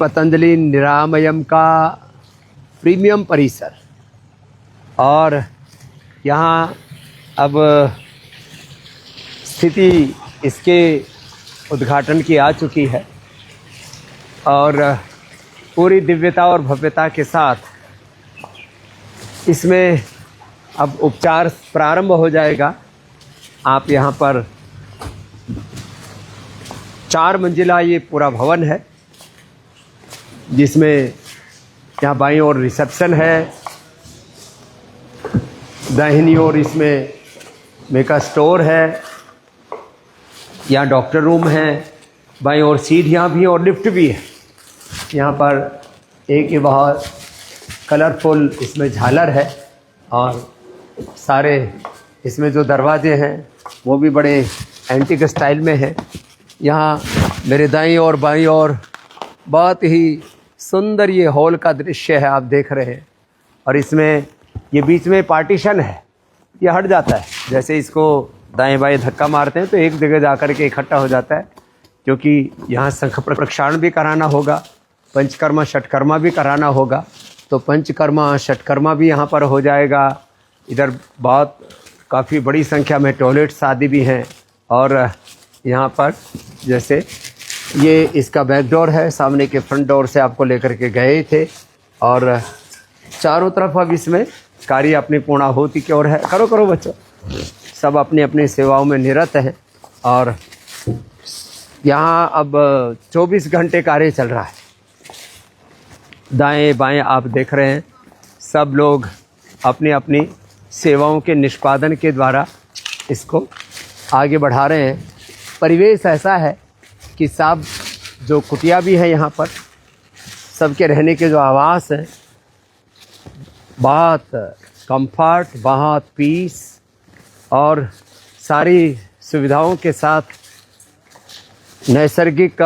पतंजलि निरामयम का प्रीमियम परिसर। और यहाँ अब स्थिति इसके उद्घाटन की आ चुकी है और पूरी दिव्यता और भव्यता के साथ इसमें अब उपचार प्रारंभ हो जाएगा। आप यहाँ पर 4 मंजिला ये पूरा भवन है, जिसमें यहाँ बाईं ओर रिसेप्शन है, दाहिनी ओर इसमें मेका स्टोर है, यहाँ डॉक्टर रूम है, बाईं ओर सीढ़ियाँ भी और लिफ्ट भी है। यहाँ पर एक ही बहुत कलरफुल इसमें झालर है और सारे इसमें जो दरवाजे हैं वो भी बड़े एंटीक स्टाइल में हैं। यहाँ मेरे दाईं और बाईं ओर बहुत ही सुंदर ये हॉल का दृश्य है, आप देख रहे हैं। और इसमें ये बीच में पार्टीशन है, ये हट जाता है। जैसे इसको दाएं बाएं धक्का मारते हैं तो एक जगह जाकर के इकट्ठा हो जाता है, क्योंकि यहाँ शंख प्रक्षालन भी कराना होगा, पंचकर्मा षटकर्मा भी कराना होगा। तो पंचकर्मा षटकर्मा भी यहाँ पर हो जाएगा। इधर बहुत काफ़ी बड़ी संख्या में टॉयलेट्स आदि भी हैं। और यहाँ पर जैसे ये इसका बैक डोर है, सामने के फ्रंट डोर से आपको लेकर के गए थे। और चारों तरफ अब इसमें कार्य अपनी पूर्णाहुति की ओर है। करो करो बच्चों, सब अपनी अपनी सेवाओं में निरत हैं। और यहाँ अब 24 घंटे कार्य चल रहा है। दाएं बाएं आप देख रहे हैं, सब लोग अपनी अपनी सेवाओं के निष्पादन के द्वारा इसको आगे बढ़ा रहे हैं। परिवेश ऐसा है कि सब जो कुटिया भी है यहाँ पर, सबके रहने के जो आवास हैं, बहुत कंफर्ट, बहुत पीस और सारी सुविधाओं के साथ नैसर्गिक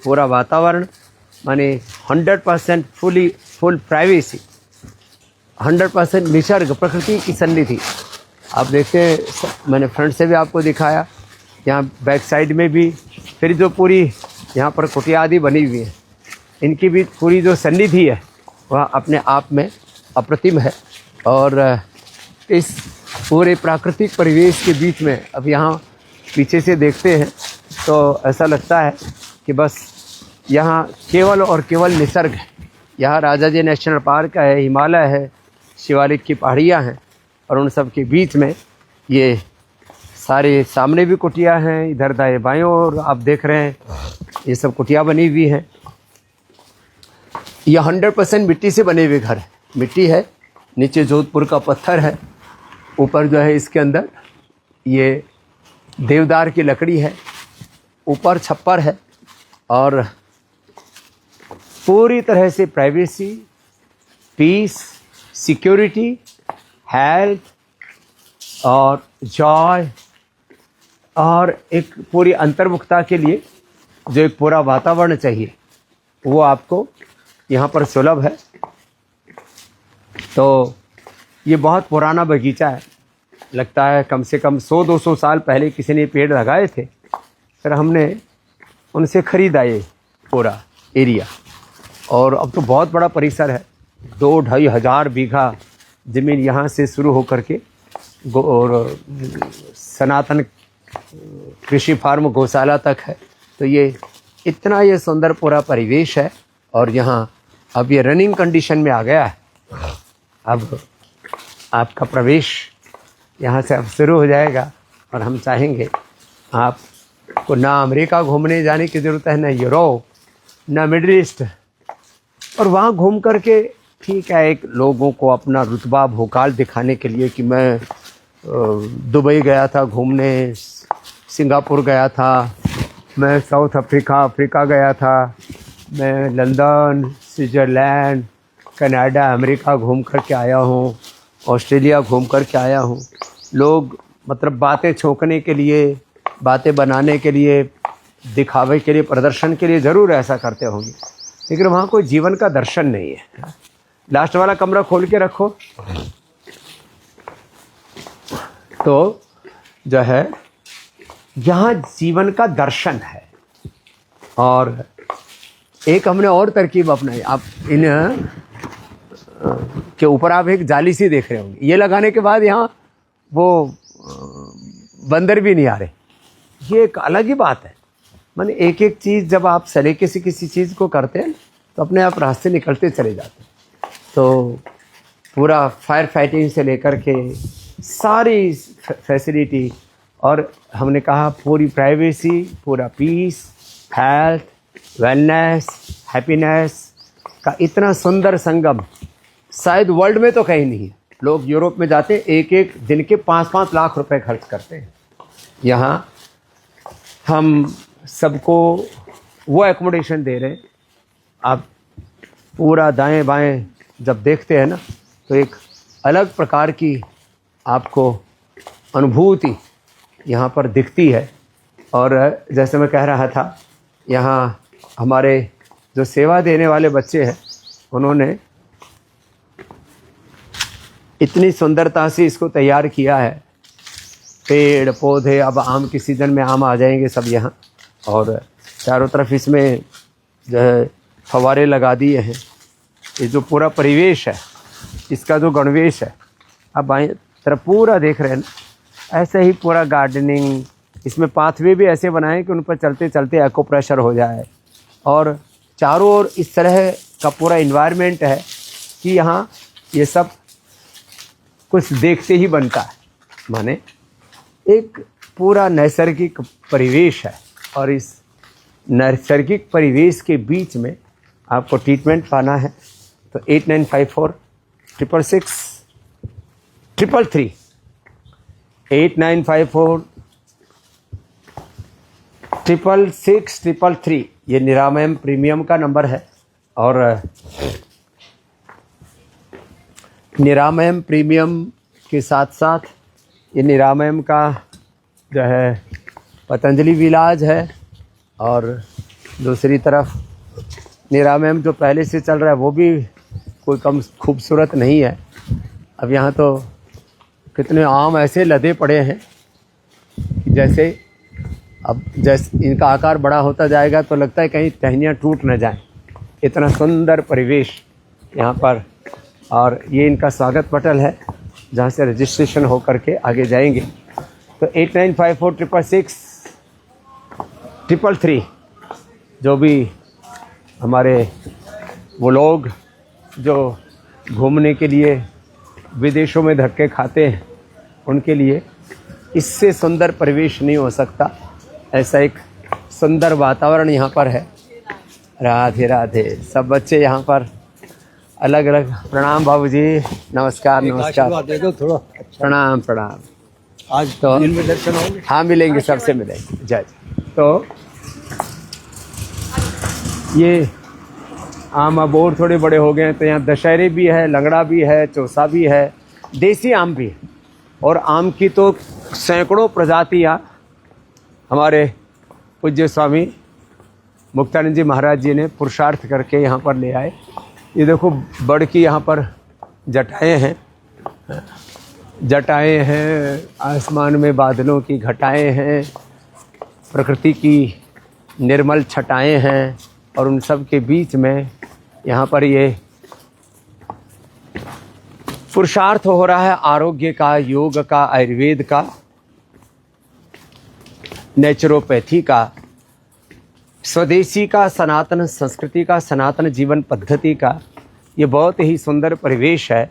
पूरा वातावरण, माने 100% फुल प्राइवेसी, 100% निसर्ग प्रकृति की सन्निधि। आप देखते हैं, मैंने फ्रंट से भी आपको दिखाया, यहाँ बैक साइड में भी, फिर जो पूरी यहाँ पर कुटिया आदि बनी हुई है, इनकी भी पूरी जो सन्निधि है वह अपने आप में अप्रतिम है। और इस पूरे प्राकृतिक परिवेश के बीच में अब यहाँ पीछे से देखते हैं तो ऐसा लगता है कि बस यहाँ केवल और केवल निसर्ग है। यहाँ राजाजी नेशनल पार्क है, हिमालय है, शिवालिक की पहाड़ियाँ हैं और उन सब के बीच में ये सारे सामने भी कुटिया हैं, इधर दाएं बाएं और आप देख रहे हैं ये सब कुटिया बनी हुई हैं। ये 100% मिट्टी से बने हुए घर है, मिट्टी है, नीचे जोधपुर का पत्थर है, ऊपर जो है इसके अंदर ये देवदार की लकड़ी है, ऊपर छप्पर है और पूरी तरह से प्राइवेसी, पीस, सिक्योरिटी, हेल्थ और जॉय और एक पूरी अंतर्मुखता के लिए जो एक पूरा वातावरण चाहिए वो आपको यहाँ पर सुलभ है। तो ये बहुत पुराना बगीचा है, लगता है कम से कम 100-200 साल पहले किसी ने पेड़ लगाए थे, फिर हमने उनसे खरीदा ये पूरा एरिया। और अब तो बहुत बड़ा परिसर है, 2-2.5 हज़ार बीघा ज़मीन यहाँ से शुरू होकर के और सनातन कृषि फार्म गौशाला तक है। तो ये इतना ये सुंदर पूरा परिवेश है और यहाँ अब ये रनिंग कंडीशन में आ गया है। अब आपका प्रवेश यहाँ से अब शुरू हो जाएगा और हम चाहेंगे आपको ना अमेरिका घूमने जाने की ज़रूरत है, ना यूरोप, ना मिडिल ईस्ट। और वहाँ घूम करके ठीक है, एक लोगों को अपना रुतबा भूकाल दिखाने के लिए कि मैं दुबई गया था घूमने, सिंगापुर गया था, मैं साउथ अफ्रीका गया था, मैं लंदन, स्विट्ज़रलैंड, कनाडा, अमेरिका घूम कर के आया हूँ, ऑस्ट्रेलिया घूम कर के आया हूँ। लोग मतलब बातें छोंकने के लिए, बातें बनाने के लिए, दिखावे के लिए, प्रदर्शन के लिए ज़रूर ऐसा करते होंगे, लेकिन वहाँ कोई जीवन का दर्शन नहीं है। लास्ट वाला कमरा खोल के रखो तो जो है यहाँ जीवन का दर्शन है। और एक हमने और तरकीब अपनाई। आप इन के ऊपर आप एक जाली सी देख रहे होंगे, ये लगाने के बाद यहाँ वो बंदर भी नहीं आ रहे। ये एक अलग ही बात है। माने एक एक चीज़ जब आप सलीके से किसी चीज़ को करते हैं तो अपने आप रास्ते निकलते चले जाते हैं। तो पूरा फायर फाइटिंग से लेकर के सारी फैसिलिटी, और हमने कहा पूरी प्राइवेसी, पूरा पीस, हेल्थ, वेलनेस, हैप्पीनेस का इतना सुंदर संगम शायद वर्ल्ड में तो कहीं नहीं है। लोग यूरोप में जाते एक एक दिन के 5-5 लाख रुपए खर्च करते हैं। यहाँ हम सबको वो एकोमोडेशन दे रहे हैं। आप पूरा दाएं बाएं जब देखते हैं ना तो एक अलग प्रकार की आपको अनुभूति यहाँ पर दिखती है। और जैसे मैं कह रहा था, यहाँ हमारे जो सेवा देने वाले बच्चे हैं उन्होंने इतनी सुंदरता से इसको तैयार किया है। पेड़ पौधे, अब आम की सीज़न में आम आ जाएंगे सब यहाँ, और चारों तरफ इसमें जो है फव्वारे लगा दिए हैं। ये जो पूरा परिवेश है, इसका जो गणवेश है, आप बाएं तरफ पूरा देख रहे हैं ना, ऐसे ही पूरा गार्डनिंग, इसमें पाथवे भी ऐसे बनाए कि उन पर चलते चलते एक्यूप्रेशर हो जाए। और चारों ओर इस तरह का पूरा इन्वायरमेंट है कि यहाँ ये सब कुछ देखते ही बनता है। माने एक पूरा नैसर्गिक परिवेश है, और इस नैसर्गिक परिवेश के बीच में आपको ट्रीटमेंट पाना है तो 8954 666 333 8954 666 333 ये निरामयम प्रीमियम का नंबर है। और निरामयम प्रीमियम के साथ साथ ये निरामयम का जो है पतंजलि विलाज है, और दूसरी तरफ निरामयम जो पहले से चल रहा है वो भी कोई कम खूबसूरत नहीं है। अब यहाँ तो कितने आम ऐसे लदे पड़े हैं कि जैसे इनका आकार बड़ा होता जाएगा तो लगता है कहीं टहनियाँ टूट न जाएं। इतना सुंदर परिवेश यहाँ पर। और ये इनका स्वागत पटल है जहाँ से रजिस्ट्रेशन हो करके आगे जाएंगे। तो 8954 666 333 जो भी हमारे वो लोग जो घूमने के लिए विदेशों में धक्के खाते हैं, उनके लिए इससे सुंदर परिवेश नहीं हो सकता। ऐसा एक सुंदर वातावरण यहाँ पर है। राधे राधे। सब बच्चे यहाँ पर अलग अलग। प्रणाम बाबूजी, नमस्कार नमस्कार। देखो थोड़ा प्रणाम प्रणाम। आज तो दिन में दर्शन होंगे। हाँ मिलेंगे, सबसे मिलेंगे। जय जय। तो ये आम अब और थोड़े बड़े हो गए हैं, तो यहाँ दशहरे भी है, लंगड़ा भी है, चौसा भी है, देसी आम भी है। और आम की तो सैकड़ों प्रजातियाँ हमारे पूज्य स्वामी मुक्तानंद जी महाराज जी ने पुरुषार्थ करके यहाँ पर ले आए। ये देखो बड़ की यहाँ पर जटाएँ हैं, जटाएँ हैं, आसमान में बादलों की घटाएँ हैं, प्रकृति की निर्मल छटाएँ हैं, और उन सब के बीच में यहाँ पर ये पुरुषार्थ हो रहा है आरोग्य का, योग का, आयुर्वेद का, नेचुरोपैथी का, स्वदेशी का, सनातन संस्कृति का, सनातन जीवन पद्धति का। ये बहुत ही सुंदर परिवेश है।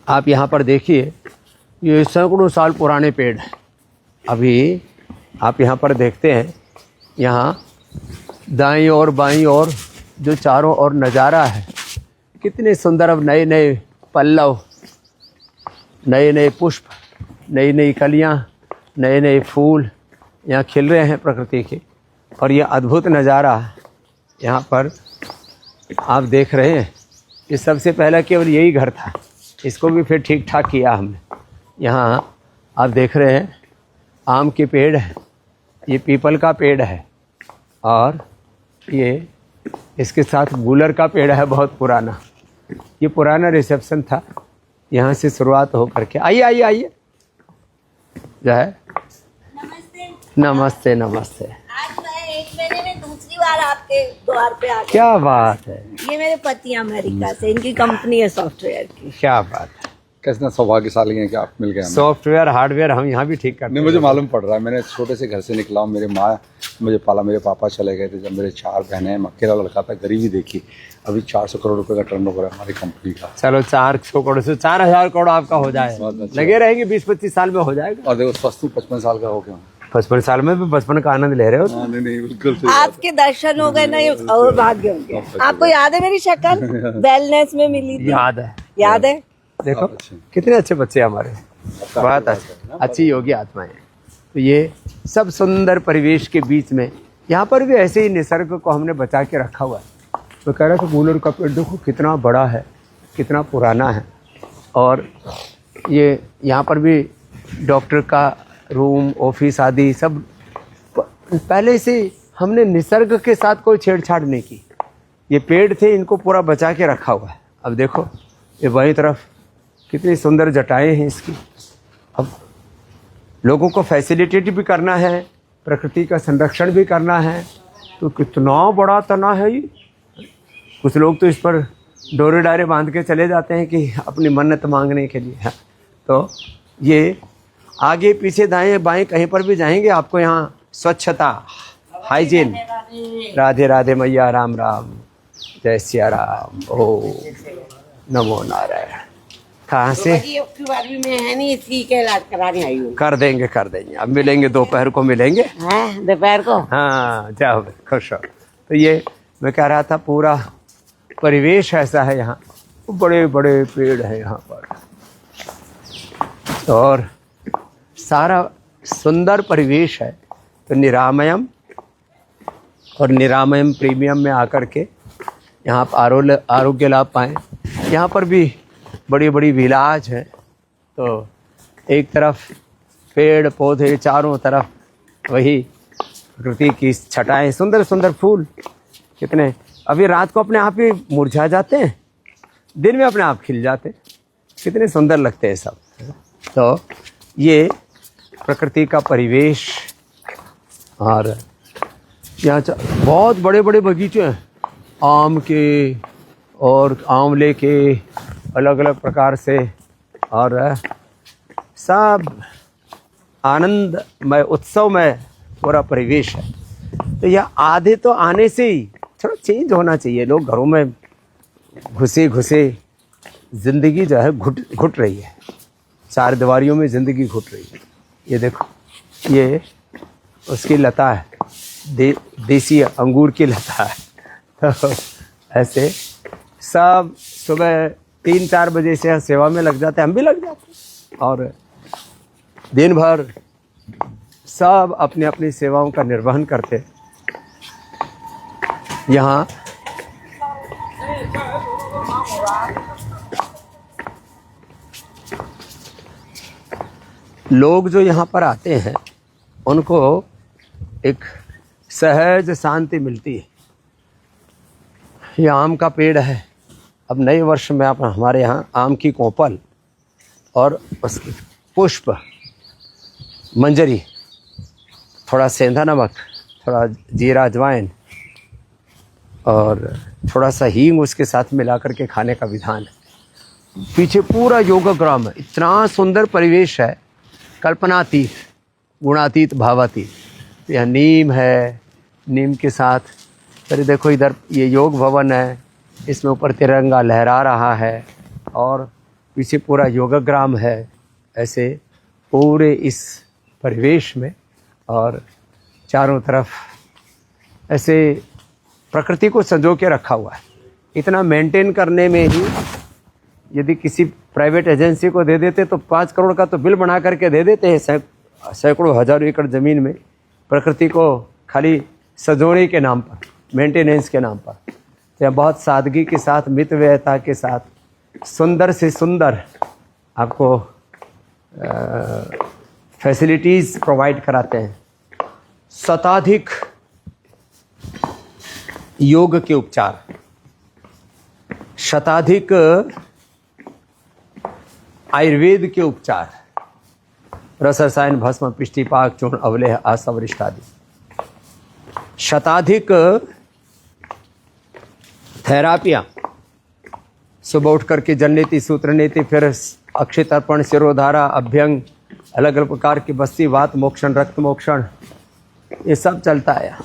आप यहाँ पर देखिए, ये सैकड़ों साल पुराने पेड़ हैं। अभी आप यहाँ पर देखते हैं, यहाँ दाईं और बाईं और जो चारों ओर नज़ारा है, कितने सुंदर। अब नए नए पल्लव, नए नए पुष्प, नई नई कलियाँ, नए नए फूल यहाँ खिल रहे हैं प्रकृति के। और ये अद्भुत नज़ारा यहाँ पर आप देख रहे हैं। ये सबसे पहला केवल यही घर था, इसको भी फिर ठीक ठाक किया हमने। यहाँ आप देख रहे हैं आम के पेड़ है, ये पीपल का पेड़ है, और ये इसके साथ गूलर का पेड़ है बहुत पुराना। ये पुराना रिसेप्शन था, यहाँ से शुरुआत हो करके। आइए आइए आइए, जो है नमस्ते। नमस्ते नमस्ते। आज मैं 1 महीने में दूसरी बार आपके द्वार पे आ गए। क्या बात है, ये मेरे पति अमेरिका से, इनकी कंपनी है सॉफ्टवेयर की। क्या बात है। कितना सौभाग्यशाली है कि आप मिल गए हमें। सॉफ्टवेयर हार्डवेयर हम यहाँ भी ठीक करते नहीं, हैं। मुझे मालूम पड़ रहा है। मैंने छोटे से घर से निकला हूँ, मेरे माँ मुझे पाला, मेरे पापा चले गए थे, जब मेरे 4 बहनें हैं, मैं अकेला लड़का था, गरीबी देखी। अभी 400 करोड़ रुपए का टर्नओवर है हमारी कंपनी का। चलो 400 करोड़ से 4000 करोड़ आपका हो जाए, बहुत अच्छा। लगे रहेंगे 20-25 साल में हो जाएगा। और देखो स्वस्थ 55 साल का हो गया हूँ। 55 साल में भी बचपन का आनंद ले रहे हो। हाँ, नहीं बिल्कुल सही बात आपके दर्शन हो गए ना, ये और भाग्य हो गया। आपको याद है मेरी शक्ल वेलनेस में मिली थी? याद है, याद है। देखो अच्छे। कितने अच्छे बच्चे हमारे, बहुत अच्छी योगी आत्माएं। तो ये सब सुंदर परिवेश के बीच में यहाँ पर भी ऐसे ही निसर्ग को हमने बचा के रखा हुआ है। मैं कह रहा था गूलर का पेड़ देखो कितना बड़ा है, कितना पुराना है। और ये यहाँ पर भी डॉक्टर का रूम, ऑफिस आदि सब पहले से हमने निसर्ग के साथ कोई छेड़छाड़ नहीं की। ये पेड़ थे, इनको पूरा बचा के रखा हुआ है। अब देखो ये बाईं तरफ कितनी सुंदर जटाएं हैं इसकी। अब लोगों को फैसिलिटेट भी करना है, प्रकृति का संरक्षण भी करना है, तो कितना बड़ा तना है ये। कुछ लोग तो इस पर डोरे डारे बांध के चले जाते हैं कि अपनी मन्नत मांगने के लिए। तो ये आगे पीछे दाएं बाएं कहीं पर भी जाएंगे आपको यहाँ स्वच्छता, हाइजीन। राधे राधे मैया, राम राम, जय सिया राम, ओ नमो नारायण। कहाँ से में है नहीं, इसकी क्या इलाज कराने आई हूँ। कर देंगे अब मिलेंगे, दोपहर को मिलेंगे। दोपहर को? हाँ जाओ, खुश हो। तो ये मैं कह रहा था पूरा परिवेश ऐसा है यहाँ, बड़े बड़े पेड़ हैं यहाँ पर और सारा सुंदर परिवेश है। तो निरामयम और निरामयम प्रीमियम में आकर के यहाँ आप आरोग्य लाभ पाएँ। यहाँ पर भी बड़ी बड़ी विलाज है। तो एक तरफ पेड़ पौधे, चारों तरफ वही प्रकृति की छटाएं, सुंदर सुंदर फूल कितने। अभी रात को अपने आप ही मुरझा जाते हैं, दिन में अपने आप खिल जाते हैं, कितने सुंदर लगते हैं सब। तो ये प्रकृति का परिवेश। और यहाँ बहुत बड़े बड़े बगीचे हैं, आम के और आंवले के, अलग अलग प्रकार से। और सब आनंदमय, उत्सवमय पूरा परिवेश है। तो यह आधे तो आने से ही थोड़ा चेंज होना चाहिए। लोग घरों में घुसे ज़िंदगी जो है घुट रही है, 4 दीवारियों में ज़िंदगी घुट रही है। ये देखो, ये उसकी लता है, देसी अंगूर की लता है। तो ऐसे सब सुबह 3-4 बजे से सेवा में लग जाते हैं, हम भी लग जाते हैं। और दिन भर सब अपनी अपनी सेवाओं का निर्वहन करते हैं। यहाँ लोग जो यहाँ पर आते हैं उनको एक सहज शांति मिलती है। ये आम का पेड़ है। अब नए वर्ष में आप हमारे यहाँ आम की कोपल और उसकी पुष्प, मंजरी, थोड़ा सेंधा नमक, थोड़ा जीरा अजवाइन और थोड़ा सा हींग उसके साथ मिलाकर के खाने का विधान है। पीछे पूरा योगा ग्राम है, इतना सुंदर परिवेश है, कल्पनातीत, गुणातीत, भावातीत। यह नीम है, नीम के साथ फिर देखो इधर ये योग भवन है, इसमें ऊपर तिरंगा लहरा रहा है और पीछे पूरा योगग्राम है। ऐसे पूरे इस परिवेश में और चारों तरफ ऐसे प्रकृति को संजो के रखा हुआ है। इतना मेंटेन करने में ही यदि किसी प्राइवेट एजेंसी को दे देते तो 5 करोड़ का तो बिल बना करके दे देते हैं, सैकड़ों हजारों एकड़ ज़मीन में प्रकृति को खाली सजोने के नाम पर, मेंटेनेंस के नाम पर। तो बहुत सादगी के साथ, मितव्ययता के साथ सुंदर से सुंदर आपको फैसिलिटीज़ प्रोवाइड कराते हैं। शताधिक योग के उपचार, शताधिक आयुर्वेद के उपचार, रस रसायन, भस्म, पिष्टिपाक, चूर्ण, अवलेह, आसवरिष्ठ आदि। शताधिक थेरापियाँ, सुबह उठ करके जननेति सूत्र नीति, फिर अक्षय तर्पण, शिरोधारा, अभ्यंग, अलग अलग प्रकार की बस्ती, वात मोक्षण, रक्त मोक्षण, ये सब चलता है।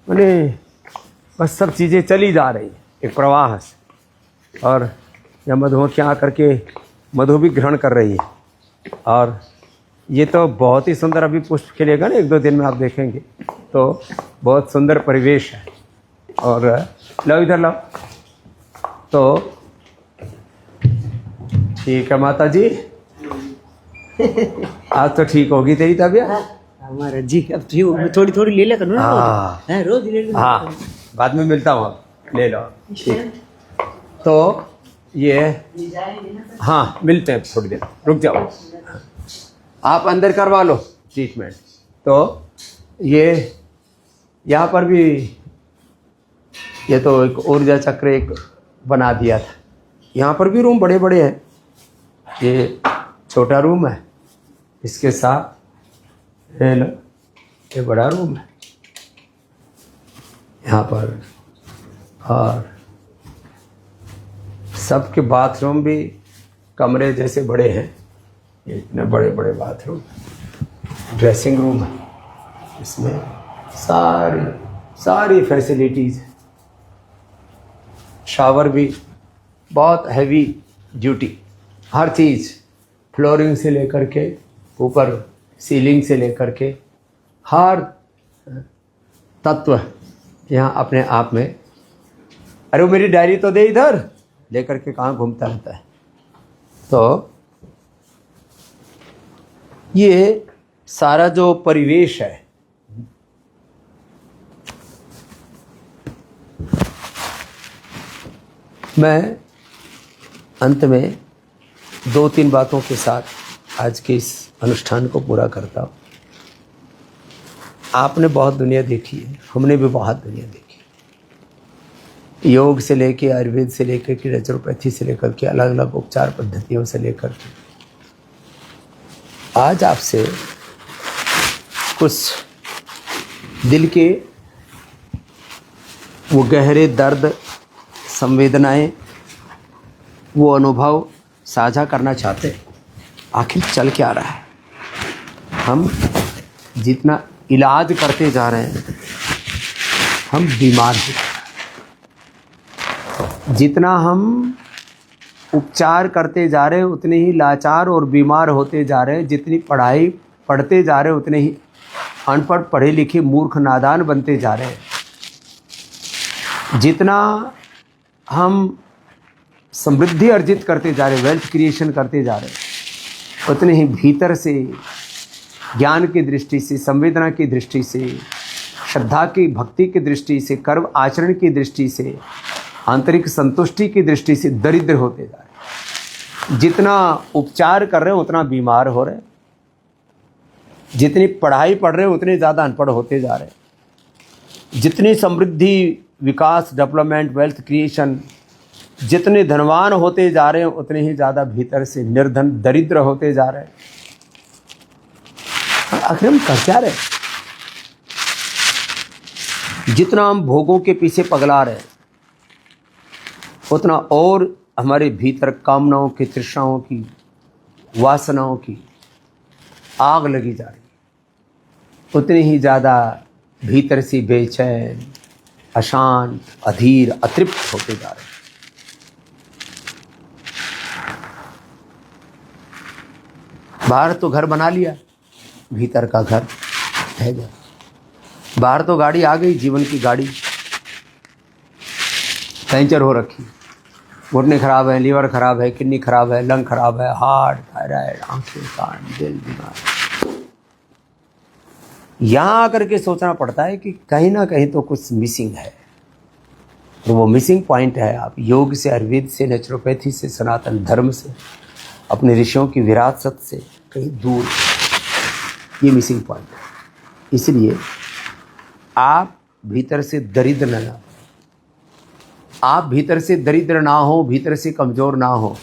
मैंने बस सब चीज़ें चली जा रही एक प्रवाह से, और यह मधुमक्खियाँ आकर के मधु भी ग्रहण कर रही है। और ये तो बहुत ही सुंदर, अभी पुष्प खिलेगा ना 1-2 दिन में, आप देखेंगे तो बहुत सुंदर परिवेश है। और लो इधर लो, तो ठीक है माता जी, आज तो ठीक होगी तेरी तबीयत? हमारा जी अब थोड़ी थोड़ी ले लेकर हाँ रोज ले लो। हाँ, बाद में मिलता हूँ, ले लो। ठीक, तो ये हाँ मिलते हैं थोड़ी देर, रुक जाओ, आप अंदर करवा लो ट्रीटमेंट। तो ये यहाँ पर भी, ये तो एक ऊर्जा चक्र एक बना दिया था। यहाँ पर भी रूम बड़े बड़े हैं, ये छोटा रूम है, इसके साथ ये लो, ये बड़ा रूम है यहाँ पर। और सबके बाथरूम भी कमरे जैसे बड़े हैं, ये इतने बड़े बड़े बाथरूम। ड्रेसिंग रूम है, इसमें सारी फैसिलिटीज़। शावर भी बहुत हैवी ड्यूटी, हर चीज़, फ्लोरिंग से लेकर के ऊपर सीलिंग से लेकर के हर तत्व यहाँ अपने आप में। अरे वो मेरी डायरी तो दे, इधर लेकर के कहाँ घूमता रहता है। तो ये सारा जो परिवेश है, मैं अंत में 2-3 बातों के साथ आज के इस अनुष्ठान को पूरा करता हूँ। आपने बहुत दुनिया देखी है, हमने भी बहुत दुनिया देखी, योग से लेके, आयुर्वेद से लेकर के, नेचुरोपैथी से लेकर के, अलग अलग उपचार पद्धतियों से लेकर के। आज आपसे कुछ दिल के वो गहरे दर्द, संवेदनाएं, वो अनुभव साझा करना चाहते हैं। आखिर चल क्या रहा है? हम जितना इलाज करते जा रहे हैं, हम बीमार हैं। जितना हम उपचार करते जा रहे हैं, उतने ही लाचार और बीमार होते जा रहे हैं। जितनी पढ़ाई पढ़ते जा रहे हैं, उतने ही अनपढ़, पढ़े लिखे, मूर्ख, नादान बनते जा रहे हैं। जितना हम समृद्धि अर्जित करते जा रहे हैं, वेल्थ क्रिएशन करते जा रहे हैं, उतने ही भीतर से ज्ञान की दृष्टि से, संवेदना की दृष्टि से, श्रद्धा की, भक्ति की दृष्टि से, कर्म आचरण की दृष्टि से, आंतरिक संतुष्टि की दृष्टि से दरिद्र होते जा रहे हैं। जितना उपचार कर रहे हैं उतना बीमार हो रहे हैं। जितनी पढ़ाई पढ़ रहे हैं उतने ज़्यादा अनपढ़ होते जा रहे हैं। जितनी समृद्धि, विकास, डेवलपमेंट, वेल्थ क्रिएशन, जितने धनवान होते जा रहे हैं उतने ही ज़्यादा भीतर से निर्धन, दरिद्र होते जा रहे हैं। आखिर हम कर क्या रहे हैं? जितना हम भोगों के पीछे पगला रहे हैं, उतना और हमारे भीतर कामनाओं की, तृष्णाओं की, वासनाओं की आग लगी जा रही है। उतने ही ज़्यादा भीतर से बेचैन, अशांत, अधीर, अतृप्त होते जा रहे हैं। बाहर तो घर बना लिया, भीतर का घर है गया। बाहर तो गाड़ी आ गई, जीवन की गाड़ी पंचर हो रखी, घुटने खराब है, लीवर खराब है, किडनी खराब है, लंग खराब है, हार्ट, थायराइड, आंखें, कान, दिल, दिमाग। यहाँ आकर के सोचना पड़ता है कि कहीं ना कहीं तो कुछ मिसिंग है। तो वो मिसिंग पॉइंट है, आप योग से, आयुर्वेद से, नेचुरोपैथी से, सनातन धर्म से, अपने ऋषियों की विरासत से कहीं दूर, ये मिसिंग पॉइंट है। इसलिए आप भीतर से दरिद्र न हो, आप भीतर से दरिद्र ना हो, भीतर से कमज़ोर ना हो।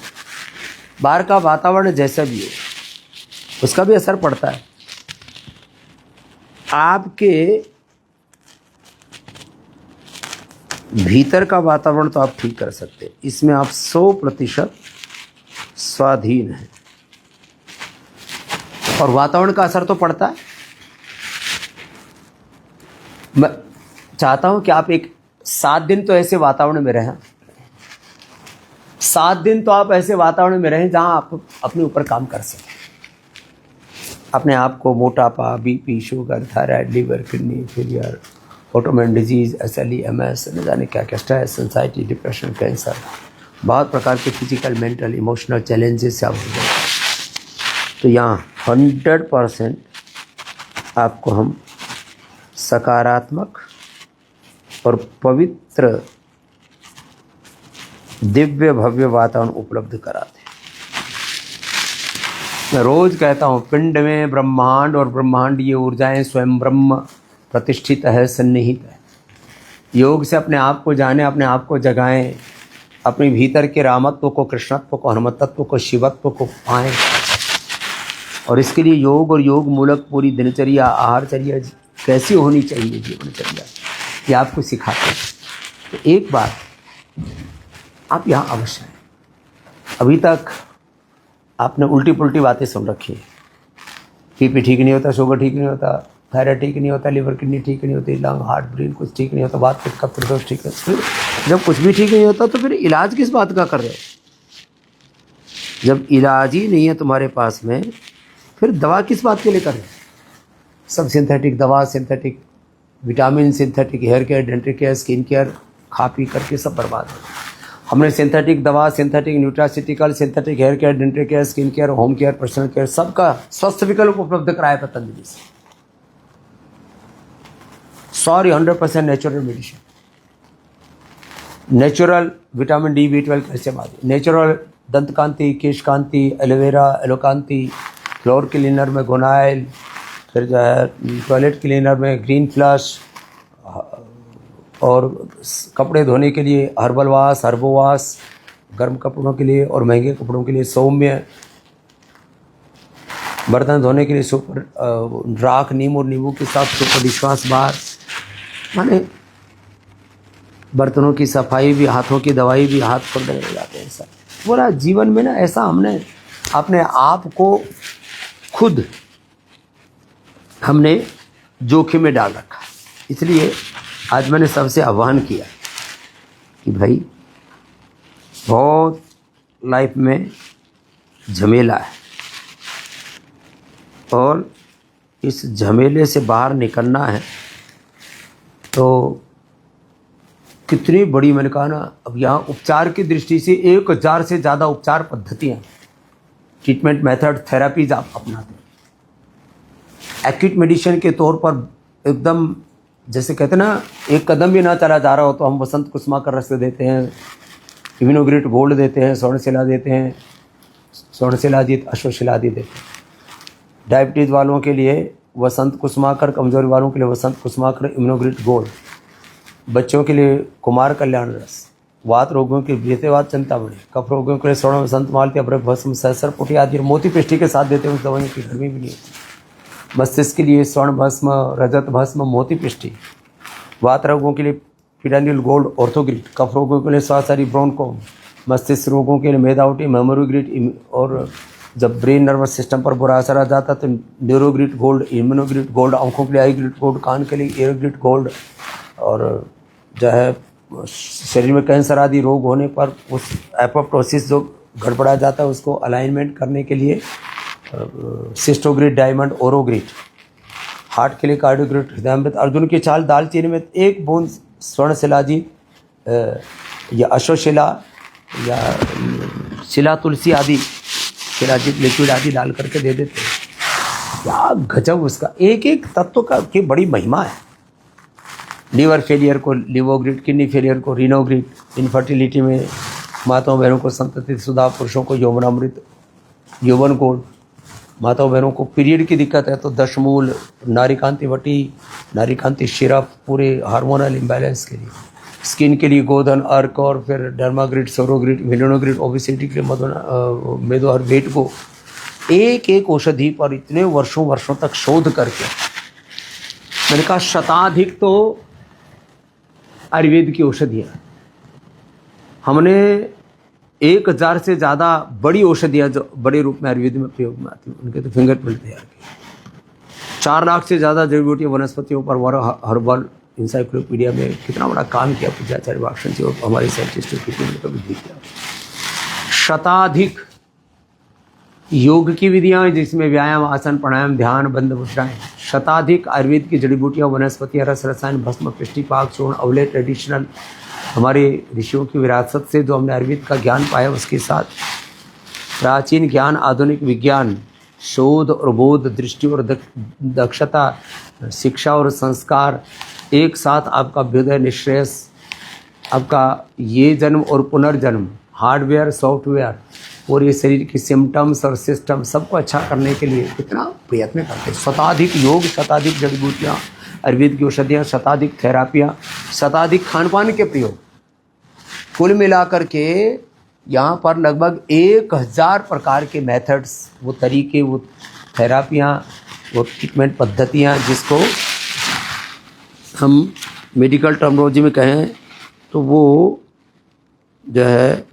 बाहर का वातावरण जैसा भी हो, उसका भी असर पड़ता है। आपके भीतर का वातावरण तो आप ठीक कर सकते हैं, इसमें आप 100% स्वाधीन हैं। और वातावरण का असर तो पड़ता है। मैं चाहता हूं कि आप एक 7 दिन तो ऐसे वातावरण में रहें, 7 दिन तो आप ऐसे वातावरण में रहें जहां आप अपने ऊपर काम कर सकें। अपने आप को मोटापा, BP, sugar, thyroid, liver, kidney failure, autoimmune disease, SLE, MS, न जाने क्या क्या, स्ट्रेस, एंजाइटी, डिप्रेशन, कैंसर, बहुत प्रकार के फिजिकल, मेंटल, इमोशनल चैलेंजेस से आप हो जाए। तो यहाँ 100% आपको हम सकारात्मक और पवित्र दिव्य भव्य वातावरण उपलब्ध कराते हैं। मैं रोज कहता हूँ, पिंड में ब्रह्मांड और ब्रह्मांडीय ऊर्जाएं स्वयं ब्रह्म प्रतिष्ठित है, सन्निहित है। योग से अपने आप को जाने, अपने आप को जगाएं, अपने भीतर के रामत्व को, कृष्णत्व को, हनुमत्व को, शिवत्व को पाएं। और इसके लिए योग और योग मूलक पूरी दिनचर्या, आहारचर्या कैसी होनी चाहिए, जीवनचर्या, ये आपको सिखाते हैं। तो एक बार आप यहाँ अवश्य हैं। अभी तक आपने उल्टी पुल्टी बातें सुन रखी है। बीपी ठीक नहीं होता, शुगर ठीक नहीं होता, थायराइड ठीक नहीं होता, लिवर किडनी ठीक नहीं होती, लंग, हार्ट, ब्रेन कुछ ठीक नहीं होता, बात पित्त कफ प्रदोष ठीक है। फिर जब कुछ भी ठीक नहीं होता तो फिर इलाज किस बात का कर रहे हो? जब इलाज ही नहीं है तुम्हारे पास में, फिर दवा किस बात के लिए कर रहे हो? सब सिंथेटिक दवा, synthetic vitamin, synthetic hair care, dental care, skin care खा पी करके सब बर्बाद है। हमने सिंथेटिक दवा, synthetic nutraceutical, synthetic hair care, dental care, skin care, home care, personal care, सबका स्वस्थ विकल्प उपलब्ध कराया पतंजलि से। Sorry 100% natural medicine, natural vitamin D, B12, calcium आदि, नेचुरल दंत कांति, केश कांति, एलोवेरा, एलोकांति, फ्लोर क्लीनर में गोनाइल, फिर जो है टॉयलेट क्लीनर में ग्रीन फ्लश, और कपड़े धोने के लिए हर्बल वाश, हर्बोवाश, गर्म कपड़ों के लिए और महंगे कपड़ों के लिए सौम्य, बर्तन धोने के लिए सुपर राख, नीम और नींबू के साथ सुपर डिशवाश बार, माने बर्तनों की सफाई भी, हाथों की दवाई भी, हाथ खुरदने लग जाते हैं सब। पूरा जीवन में ना ऐसा हमने अपने आप को खुद हमने जोखिम में डाल रखा। इसलिए आज मैंने सबसे आह्वान किया कि भाई बहुत लाइफ में झमेला है और इस झमेले से बाहर निकलना है। तो कितनी बड़ी, मैंने कहा ना, अब यहाँ उपचार की दृष्टि से 1000 से ज़्यादा उपचार पद्धतियाँ, ट्रीटमेंट मेथड, थेरापीज आप अपनाते हैं। एक्यूट मेडिसिन के तौर पर एकदम, जैसे कहते हैं ना, एक कदम भी ना चला जा रहा हो तो हम वसंत कुसुमा का रस देते हैं, इम्यूनोग्रेट गोल्ड देते हैं, स्वर्णशिला देते हैं, स्वर्णशिलाजीत, अश्वशिलादि देते हैं। डायबिटीज़ वालों के लिए वसंत कुसुमाकर, कमजोरी वालों के लिए वसंत कुसुमाकर, इम्यूनोग्रेट गोल्ड, बच्चों के लिए कुमार कल्याण रस, वात रोगों के बेतेवात चिंतामणि, कफ रोगों के लिए स्वर्ण वसंत मालती, अभ्रक भस्म, सहस्र पुटी आदि मोती पिष्टी के साथ देते हैं। उस दवाइयों की गर्मी भी नहीं होती। मस्तिष्क के लिए स्वर्ण भस्म, रजत भस्म, मोती पिष्टी, वात रोगों के लिए पिरानिल गोल्ड, ऑर्थोग्रिट, कफ रोगों के लिए स्वासारी ब्रोनकोम, मस्तिष्क रोगों के लिए मेदाउटी, मेमोरोग्रिट, और जब ब्रेन नर्वस सिस्टम पर बुरा असर आ जाता तो न्यूरोग्रिट गोल्ड, इम्यूनोग्रिट गोल्ड, आंखों के लिए आईग्रिट गोल्ड, कान के लिए एयरग्रिट गोल्ड, और जो है शरीर में कैंसर आदि रोग होने पर उस एपोप्टोसिस जो गड़बड़ा जाता है उसको अलाइनमेंट करने के लिए सिस्टोग्रिट डायमंड, ओरोग्रिट, हार्ट के लिए कार्डियोग्रिट, हृदयामृत, अर्जुन की छाल, दालचीनी में 1 बूंद स्वर्ण शिलाजी या अश्वशिला या शिला तुलसी आदि, शिलाजीत लिक्विड आदि डाल करके दे देते हैं। क्या गजब उसका, एक एक तत्व का की बड़ी महिमा है। लीवर फेलियर को लिवोग्रिट, किडनी फेलियर को रीनोग्रिट, इनफर्टिलिटी में माताओं बहनों को संतति सुधा, पुरुषों को यौवनामृत, यौवन गोल्ड, माताओं बहनों को पीरियड की दिक्कत है तो दशमूल, नारीकांति वटी, नारीकांति सिरप पूरे हार्मोनल इम्बैलेंस के लिए, स्किन के लिए गोधन अर्क, और फिर डर्माग्रिट, सोरोग्रिट, विलोनोग्रिट, ओबेसिटी के लिए मेदो और वेट को, एक एक औषधि पर इतने वर्षों तक शोध करके मैंने कहा शताधिक तो आयुर्वेद की औषधियाँ। हमने 1000 से ज़्यादा बड़ी औषधियाँ जो बड़े रूप में आयुर्वेद में प्रयोग में आती हैं, उनके तो फिंगरप्रिंट तैयार किए। 4 लाख से ज़्यादा जड़ी बूटियों वनस्पतियों पर हर्बल इंसाइक्लोपीडिया में कितना बड़ा काम किया पूज्याचार्य वाक्शन जी और हमारे साइंटिस्टों की टीम ने कभी किया। शताधिक योग की विधियाँ जिसमें व्यायाम, आसन, प्राणायाम, ध्यान, बंद मुद्राएं, शताधिक आयुर्वेद की जड़ी बूटियाँ, वनस्पतियाँ, रस, रसायन, भस्म, पिष्टी, पाक, चूर्ण, अवले, ट्रेडिशनल हमारे ऋषियों की विरासत से जो हमने आयुर्वेद का ज्ञान पाया, उसके साथ प्राचीन ज्ञान, आधुनिक विज्ञान, शोध और बोध, दृष्टि और दक्षता, शिक्षा और संस्कार, एक साथ आपका अभ्युदय, निश्रेयस, आपका ये जन्म और पुनर्जन्म, हार्डवेयर, सॉफ्टवेयर और ये शरीर की सिम्टम्स और सिस्टम सबको अच्छा करने के लिए कितना प्रयत्न करते हैं। शताधिक योग, शताधिक जड़ी बूटियाँ, आयुर्वेद की औषधियाँ, शताधिक थेरापियाँ, शताधिक खान पान के प्रयोग, कुल मिलाकर के यहाँ पर लगभग 1000 प्रकार के मेथड्स, वो तरीके, वो थेरापियाँ, वो ट्रीटमेंट पद्धतियाँ, जिसको हम मेडिकल टर्मिनोलॉजी में कहें तो वो जो है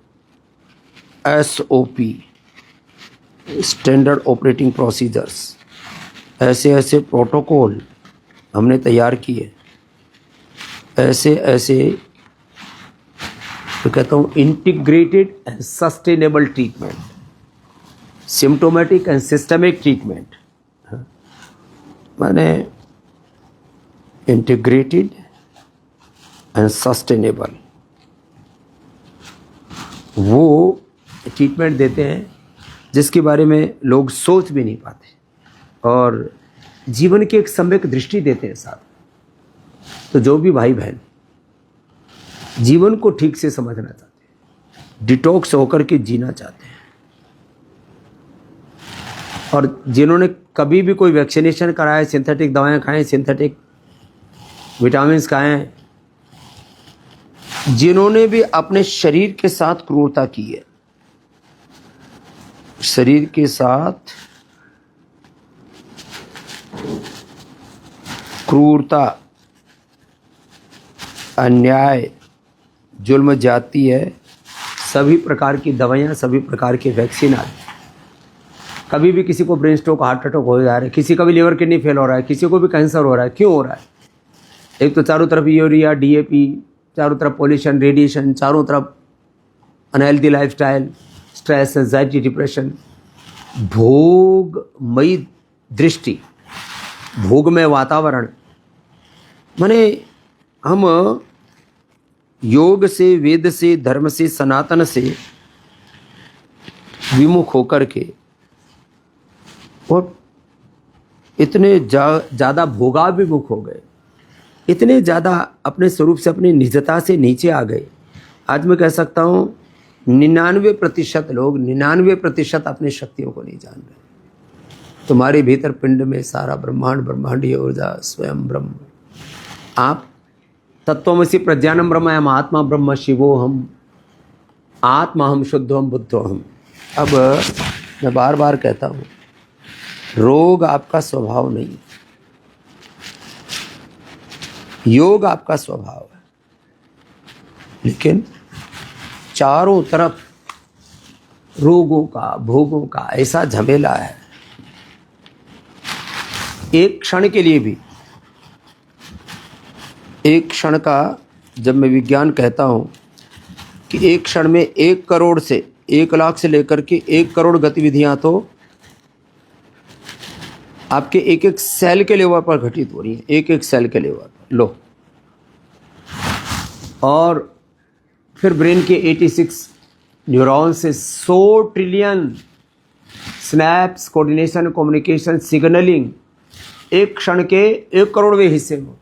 SOP, स्टैंडर्ड ऑपरेटिंग प्रोसीजर्स, ऐसे ऐसे प्रोटोकॉल हमने तैयार किए, ऐसे ऐसे तो कहता हूँ integrated and sustainable treatment, symptomatic and systemic treatment, माने इंटीग्रेटेड एंड सस्टेनेबल, वो ट्रीटमेंट देते हैं जिसके बारे में लोग सोच भी नहीं पाते और जीवन की एक सम्यक दृष्टि देते हैं साथ। तो जो भी भाई बहन जीवन को ठीक से समझना चाहते हैं, डिटॉक्स होकर के जीना चाहते हैं, और जिन्होंने कभी भी कोई वैक्सीनेशन कराया, सिंथेटिक दवाएं खाएं, सिंथेटिक विटामिन्स खाएं, जिन्होंने भी अपने शरीर के साथ क्रूरता की है, शरीर के साथ क्रूरता, अन्याय, जुल्म जाती है, सभी प्रकार की दवाइयाँ, सभी प्रकार के वैक्सीन आदि, कभी भी किसी को ब्रेन स्ट्रोक, हार्ट अटैक हो जा रहा है, किसी का भी लिवर किडनी फेल हो रहा है, किसी को भी कैंसर हो रहा है। क्यों हो रहा है? एक तो चारों तरफ यूरिया, DAP, चारों तरफ पॉल्यूशन, रेडिएशन, चारों तरफ unhealthy lifestyle, stress, anxiety, depression, भोगमयी दृष्टि, भोगमय वातावरण। माने हम योग से, वेद से, धर्म से, सनातन से विमुख होकर के और इतने ज़्यादा भोगाभिमुख हो गए, इतने ज़्यादा अपने स्वरूप से, अपनी निजता से नीचे आ गए। आज मैं कह सकता हूँ 99% लोग, 99% अपनी शक्तियों को नहीं जान रहे। तुम्हारे भीतर पिंड में सारा ब्रह्मांड, ब्रह्मांडीय ऊर्जा स्वयं ब्रह्म। आप तत्वमसि प्रज्ञानम ब्रह्म, हम आत्मा ब्रह्म, शिवो हम, आत्मा हम, शुद्धो हम, बुद्धो हम। अब मैं बार बार कहता हूँ, रोग आपका स्वभाव नहीं, योग आपका स्वभाव है, लेकिन चारों तरफ रोगों का, भोगों का ऐसा झमेला है। एक क्षण के लिए भी, एक क्षण का, जब मैं विज्ञान कहता हूं कि एक क्षण में 1 करोड़ से 1 लाख से लेकर के 1 करोड़ गतिविधियां तो आपके एक एक सेल के लेवल पर घटित हो रही है, एक एक सेल के लेवल पर। लो, और फिर ब्रेन के 86 न्यूरॉन से 100 trillion snaps, coordination, communication, signalling एक क्षण के 1 करोड़वें हिस्से में,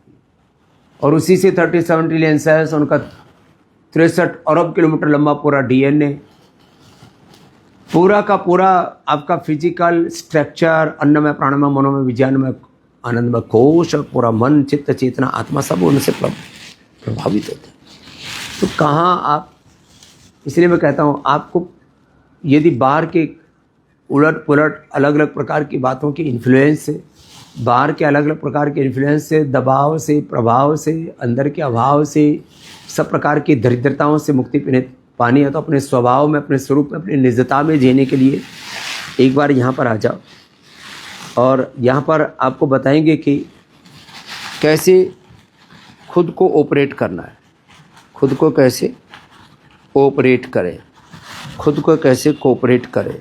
और उसी से 37 ट्रिलियन सेल्स, उनका 63 अरब किलोमीटर लंबा पूरा DNA, पूरा का पूरा आपका फिजिकल स्ट्रक्चर, अन्नमय, प्राणमय, मनोमय, विज्ञानमय, आनंदमय कोश, और पूरा मन, चित्त, चेतना, आत्मा सब उनसे प्रभावित होते हैं। तो कहाँ आप, इसलिए मैं कहता हूँ आपको यदि बाहर के उलट पुलट अलग अलग प्रकार की बातों के इन्फ्लुएंस से बाहर के अलग अलग प्रकार के इन्फ्लुएंस से, दबाव से, प्रभाव से, अंदर के अभाव से, सब प्रकार की दरिद्रताओं से मुक्ति पानी है तो अपने स्वभाव में, अपने स्वरूप में, अपनी निजता में जीने के लिए एक बार यहाँ पर आ जाओ। और यहाँ पर आपको बताएंगे कि कैसे खुद को ऑपरेट करना है, खुद को कैसे ऑपरेट करें, खुद को कैसे कोऑपरेट करें।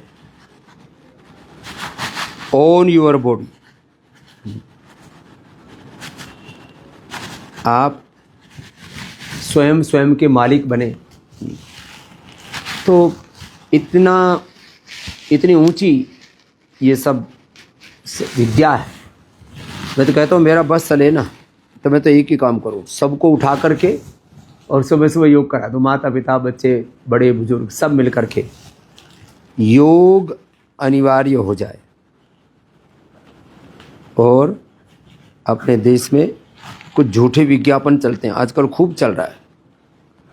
ओन योर बॉडी, आप स्वयं के मालिक बने तो इतनी ऊंची ये सब विद्या है। मैं तो कहता हूँ मेरा बस चले ना तो मैं तो एक ही काम करूँ, सबको उठा करके और सुबह सुबह योग करा दो, माता पिता बच्चे बड़े बुजुर्ग सब मिल करके योग अनिवार्य हो जाए। और अपने देश में कुछ झूठे विज्ञापन चलते हैं आजकल, खूब चल रहा है,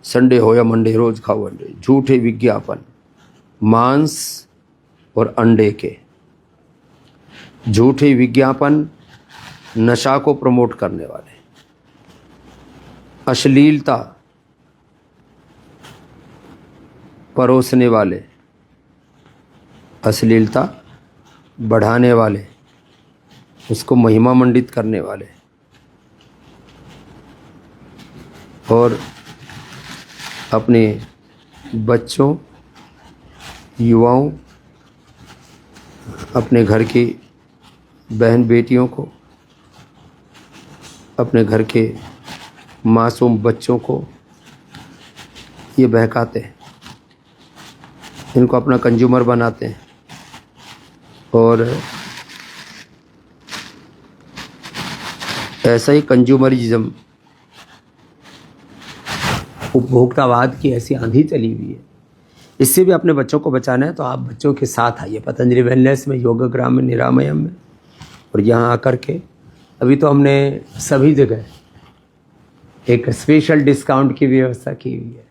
संडे हो या मंडे रोज खाओ अंडे, झूठे विज्ञापन मांस और अंडे के, झूठे विज्ञापन नशा को प्रमोट करने वाले, अश्लीलता परोसने वाले, अश्लीलता बढ़ाने वाले, उसको महिमा मंडित करने वाले, और अपने बच्चों, युवाओं, अपने घर की बहन बेटियों को, अपने घर के मासूम बच्चों को ये बहकाते हैं, इनको अपना कंज्यूमर बनाते हैं। और ऐसा ही कंज्यूमरिज्म, उपभोक्तावाद की ऐसी आंधी चली हुई है, इससे भी अपने बच्चों को बचाना है तो आप बच्चों के साथ आइए पतंजलि वेलनेस में, योगग्राम में, निरामयम में। और यहाँ आकर के अभी तो हमने सभी जगह एक स्पेशल डिस्काउंट की व्यवस्था की हुई है,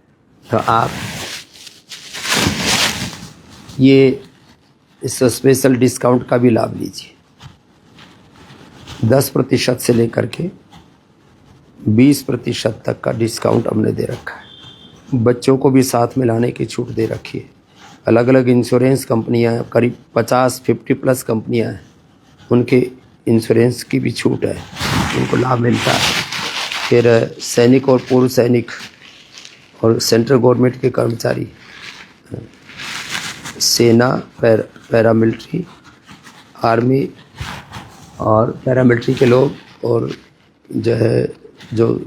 तो आप ये इस स्पेशल डिस्काउंट का भी लाभ लीजिए। 10% से लेकर के 20% तक का डिस्काउंट हमने दे रखा है। बच्चों को भी साथ में लाने की छूट दे रखी है। अलग अलग इंश्योरेंस कंपनियां हैं, करीब 50-50 प्लस कंपनियां हैं, उनके इंश्योरेंस की भी छूट है, उनको लाभ मिलता है। फिर सैनिक और पूर्व सैनिक और सेंट्रल गवर्नमेंट के कर्मचारी, सेना, पैरामिलिट्री, आर्मी और पैरामिलिट्री के लोग, और जो है जो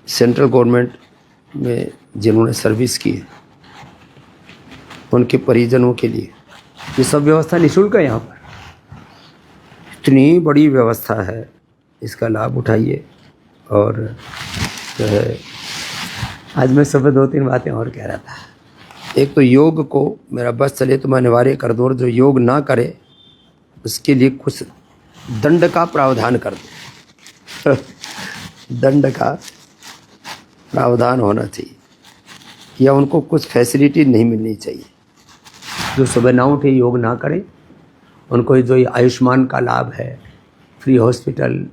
सेंट्रल गवर्नमेंट में जिन्होंने सर्विस की है उनके परिजनों के लिए ये सब व्यवस्था निःशुल्क है। यहाँ पर इतनी बड़ी व्यवस्था है, इसका लाभ उठाइए। और जो है आज मैं सुबह 2-3 बातें और कह रहा था। एक तो योग को मेरा बस चले तो मैं अनिवार्य कर दूँ, और जो योग ना करे उसके लिए कुछ दंड का प्रावधान कर दो। दंड का प्रावधान होना चाहिए, या उनको कुछ फैसिलिटी नहीं मिलनी चाहिए। जो सुबह ना उठे, योग ना करें, उनको जो ये आयुष्मान का लाभ है, free hospital,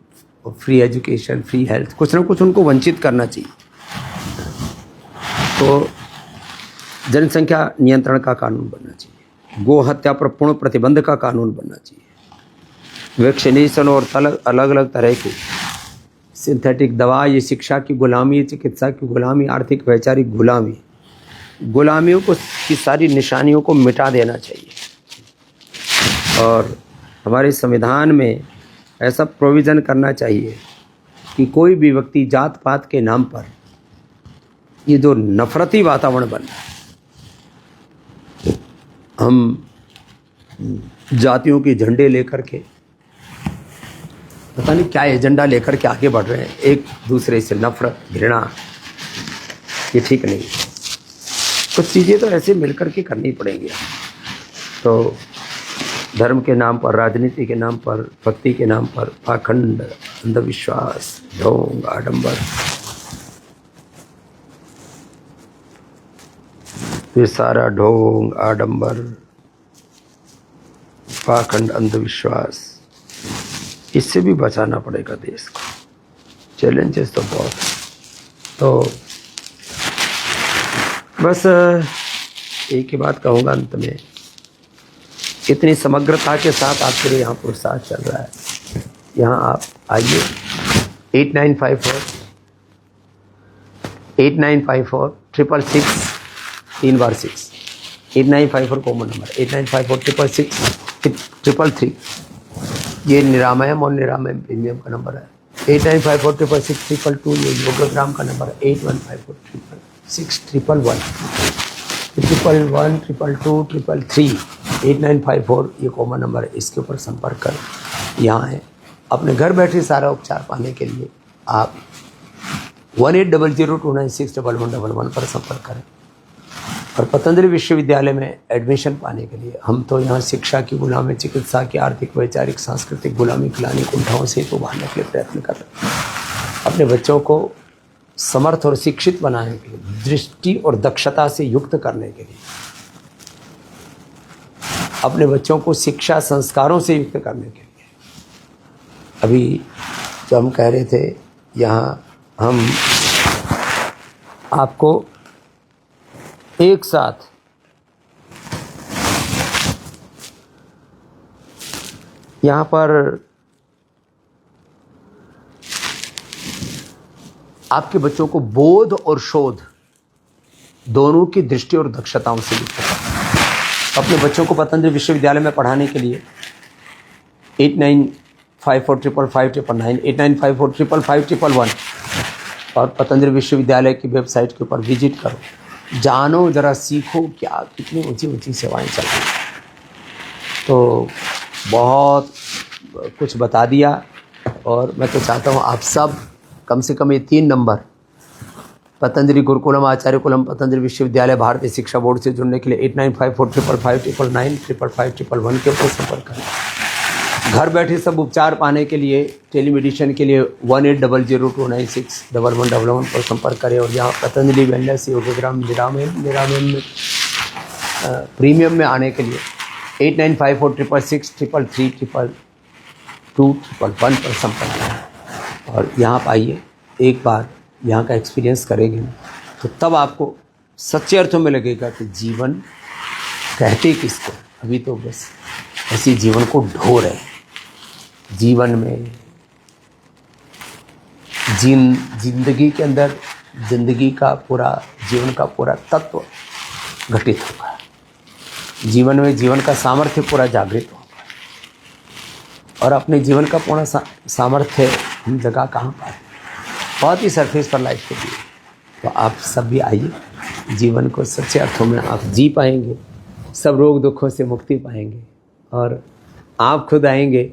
free education, free health, कुछ ना कुछ उनको वंचित करना चाहिए। तो जनसंख्या नियंत्रण का कानून बनना चाहिए, गो हत्या पर पूर्ण प्रतिबंध का कानून बनना चाहिए, वैक्सीनेशन और अलग अलग तरह की सिंथेटिक दवा, ये शिक्षा की गुलामी, चिकित्सा की गुलामी, आर्थिक वैचारिक गुलामी, गुलामियों को की सारी निशानियों को मिटा देना चाहिए। और हमारे संविधान में ऐसा प्रोविज़न करना चाहिए कि कोई भी व्यक्ति जात पात के नाम पर ये जो नफरती वातावरण बन रहा है, हम जातियों के झंडे लेकर के पता नहीं क्या एजेंडा लेकर के आगे बढ़ रहे हैं, एक दूसरे से नफरत, घृणा, ये ठीक नहीं। कुछ चीज़ें तो ऐसे मिलकर के करनी पड़ेंगी। तो धर्म के नाम पर, राजनीति के नाम पर, भक्ति के नाम पर पाखंड, अंधविश्वास, ढोंग, आडंबर, ये सारा ढोंग, आडंबर, पाखंड, अंधविश्वास, इससे भी बचाना पड़ेगा देश को। चैलेंजेस तो बहुत हैं। तो बस एक ही बात कहूँगा अंत में, इतनी समग्रता के साथ आपके लिए यहाँ पुरस्कार चल रहा है। यहाँ आप आइए 8954 666 3 बार 6 8954 कॉमन नंबर 8954 666 333 ये निरामयम और निरामयम प्रीमियम का नंबर है। 8954 666 222 ये योगोग्राम का नंबर है। 8154 611 111 222 333 8954 ये कॉमन नंबर है। इसके ऊपर संपर्क कर यहाँ है। अपने घर बैठे सारा उपचार पाने के लिए आप 180029611111 पर संपर्क करें। और पतंजलि विश्वविद्यालय में एडमिशन पाने के लिए हम तो यहाँ शिक्षा की गुलामी, चिकित्सा की, आर्थिक, वैचारिक, सांस्कृतिक गुलामी खिलानी कुंठाओं से तो उभारने के लिए प्रयत्न कर रहे हैं। अपने बच्चों को समर्थ और शिक्षित बनाने के लिए, दृष्टि और दक्षता से युक्त करने के लिए, अपने बच्चों को शिक्षा संस्कारों से युक्त करने के लिए। अभी जो हम कह रहे थे, यहाँ हम आपको एक साथ यहाँ पर आपके बच्चों को बोध और शोध दोनों की दृष्टि और दक्षताओं से युक्त करना। अपने बच्चों को पतंजलि विश्वविद्यालय में पढ़ाने के लिए 8954555599 8954555511 और पतंजलि विश्वविद्यालय की वेबसाइट के ऊपर विजिट करो, जानो, ज़रा सीखो क्या कितनी ऊंची ऊंची सेवाएं चल रही हैं। तो बहुत कुछ बता दिया और मैं तो चाहता हूँ आप सब कम से कम ये 3 नंबर पतंजलि गुरुकुलम, आचार्य कुलम, पतंजलि विश्वविद्यालय, भारतीय शिक्षा बोर्ड से जुड़ने के लिए 8954555599 55511 के ऊपर संपर्क करें। घर बैठे सब उपचार पाने के लिए, टेलीमेडिसिन के लिए 180029611111 पर संपर्क करें। और यहाँ पतंजलि वेलनेस योगोग्राम निरामयम में प्रीमियम में आने के लिए 8954 666 333 पर संपर्क करें। और यहाँ आइए, एक बार यहाँ का एक्सपीरियंस करेंगे तो तब आपको सच्चे अर्थों में लगेगा कि जीवन कहते किसको। अभी तो बस ऐसी जीवन को ढो रहे हैं। जीवन में जिंदगी के अंदर जिंदगी का पूरा, जीवन का पूरा तत्व घटित होगा। जीवन में जीवन का सामर्थ्य पूरा जागृत होगा। और अपने जीवन का पूर्ण सामर्थ्य हम जगह कहाँ पाए? बहुत ही सरफेस पर लाइफ के लिए। तो आप सब भी आइए, जीवन को सच्चे अर्थों में आप जी पाएंगे, सब रोग दुखों से मुक्ति पाएंगे और आप खुद आएंगे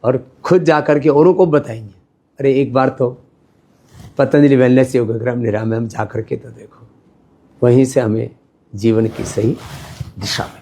और खुद जाकर के औरों को बताएंगे, अरे एक बार तो पतंजलि वेलनेस योगोग्राम निरामयम जा कर के तो देखो। वहीं से हमें जीवन की सही दिशा में